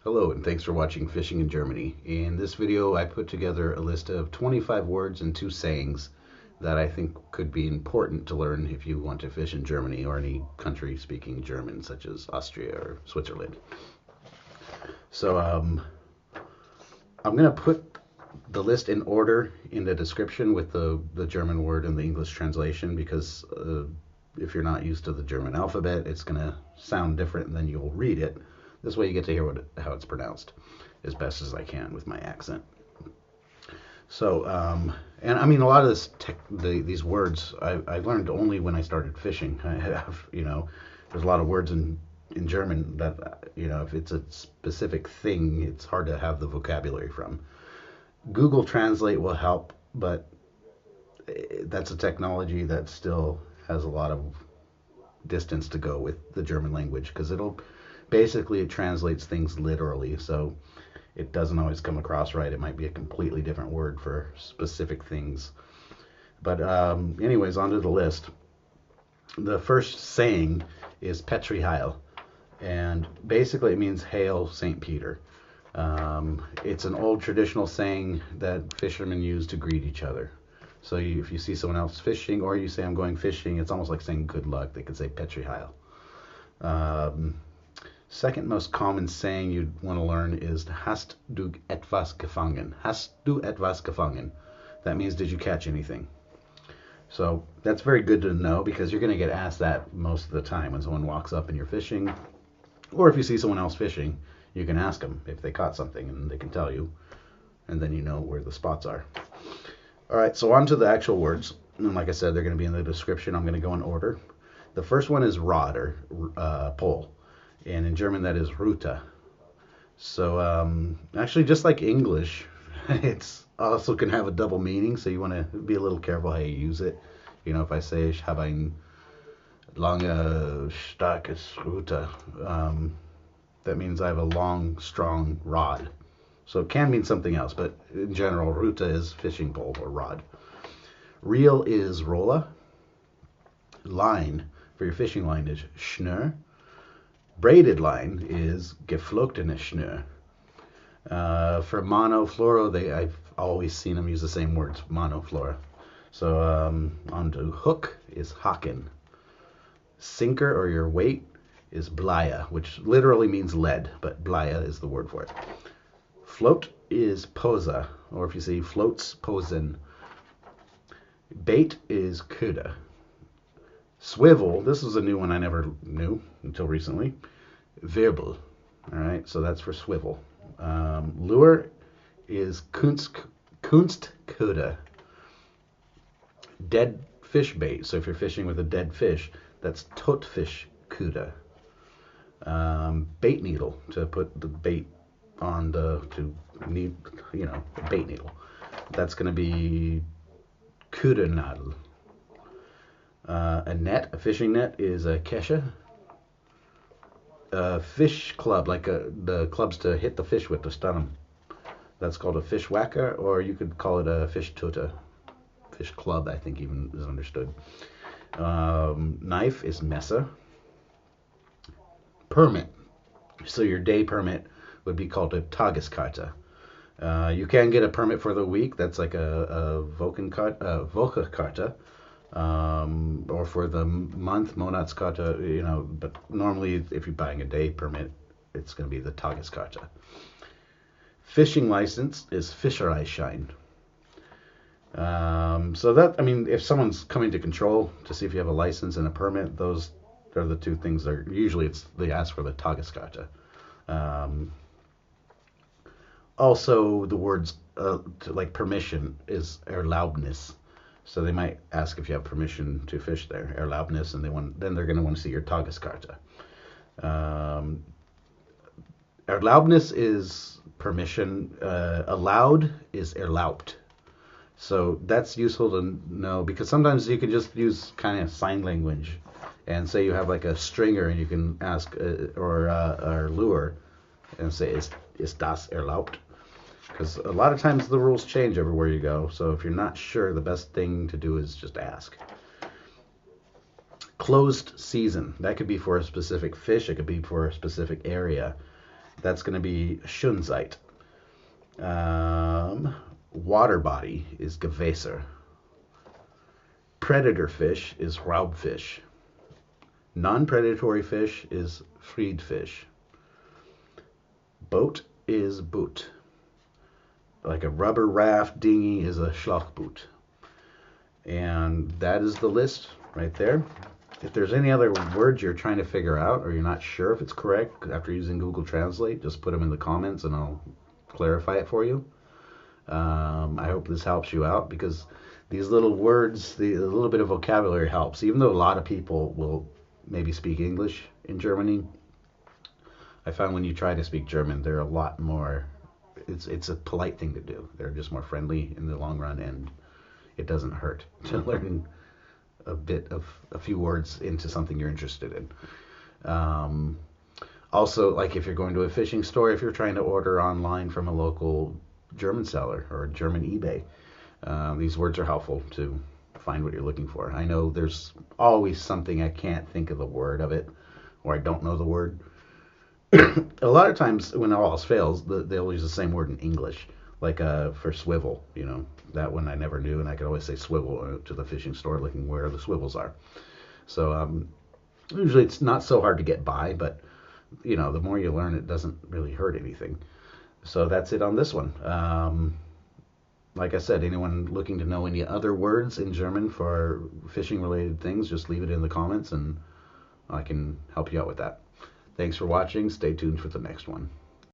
Hello and thanks for watching Fishing in Germany. In this video I put together a list of 25 words and 2 sayings that I think could be important to learn if you want to fish in Germany or any country speaking German such as Austria or Switzerland. So I'm going to put the list in order in the description with the German word and the English translation because if you're not used to the German alphabet it's going to sound different than you'll read it. This way you get to hear how it's pronounced as best as I can with my accent. So, and I mean, a lot of these words I learned only when I started fishing. I have, there's a lot of words in German that, if it's a specific thing, it's hard to have the vocabulary from. Google Translate will help, but that's a technology that still has a lot of distance to go with the German language because it translates things literally, so it doesn't always come across right. It might be a completely different word for specific things. But anyways, onto the list. The first saying is Petri Heil, and basically it means Hail St. Peter. It's an old traditional saying that fishermen use to greet each other. So if you see someone else fishing or you say I'm going fishing, it's almost like saying good luck. They could say Petri Heil. Second most common saying you'd want to learn is Hast du etwas gefangen? Hast du etwas gefangen? That means did you catch anything? So that's very good to know because you're going to get asked that most of the time when someone walks up and you're fishing. Or if you see someone else fishing, you can ask them if they caught something and they can tell you. And then you know where the spots are. All right, so on to the actual words. And like I said, they're going to be in the description. I'm going to go in order. The first one is rod or pole. And in German that is Rute. So actually just like English, it's also can have a double meaning, so you want to be a little careful how you use it. If I say ich habe ein lange starkes Rute, that means I have a long strong rod. So it can mean something else, but in general Rute is fishing pole or rod. Reel is Rolle. Line for your fishing line is Schnur. Braided line is Geflochtene Schnur. For mono, fluoro, I've always seen them use the same words, mono, fluoro. So on to hook is Haken. Sinker or your weight is Bleie, which literally means lead, but Bleie is the word for it. Float is Posa, or if you say floats, posen. Bait is Köder. Swivel, this is a new one I never knew until recently. Wirbel, all right, so that's for swivel. Lure is Kunstköder. Dead fish bait, so if you're fishing with a dead fish, that's totfischköder. Bait needle, to put the bait on the bait needle. That's going to be ködernadel. A fishing net is a Kecher. A fish club, like the clubs to hit the fish with to stun them. That's called a fish whacker, or you could call it a fish tuta. Fish club, I think, even is understood. Knife is Messer. Permit. So your day permit would be called a Tageskarte. You can get a permit for the week. That's like a Wochenkarte. Or for the month, Monatskarte, but normally if you're buying a day permit, it's going to be the Tageskarte. Fishing license is Fischereischein. So that, if someone's coming to control to see if you have a license and a permit, those are the two things that usually they ask for the Tageskarte. Also, the words like permission is Erlaubnis. So they might ask if you have permission to fish there, Erlaubnis, and then they're going to want to see your Tageskarte. Erlaubnis is permission. Allowed is erlaubt. So that's useful to know because sometimes you can just use kind of sign language and say you have like a stringer and you can ask or lure and say is das erlaubt? Because a lot of times the rules change everywhere you go. So if you're not sure, the best thing to do is just ask. Closed season. That could be for a specific fish. It could be for a specific area. That's going to be Schonzeit. Waterbody is Gewässer. Predator fish is Raubfisch. Non-predatory fish is Friedfisch. Boat is Boot. Like a rubber raft dinghy is a Schlauchboot. And that is the list right there. If there's any other words you're trying to figure out or you're not sure if it's correct after using Google Translate, just put them in the comments and I'll clarify it for you. I hope this helps you out because these little words, a little bit of vocabulary helps. Even though a lot of people will maybe speak English in Germany, I found when you try to speak German, they're a lot more, it's a polite thing to do. They're just more friendly in the long run, and it doesn't hurt to learn a few words into something you're interested in. Also, like if you're going to a fishing store, if you're trying to order online from a local German seller or a German eBay, these words are helpful to find what you're looking for. I know there's always something I can't think of the word of it, or I don't know the word. A lot of times when all else fails, they'll use the same word in English, like for swivel, that one I never knew, and I could always say swivel to the fishing store looking where the swivels are. So usually it's not so hard to get by, but the more you learn, it doesn't really hurt anything. So that's it on this one. Like I said, anyone looking to know any other words in German for fishing related things, just leave it in the comments and I can help you out with that. Thanks for watching. Stay tuned for the next one.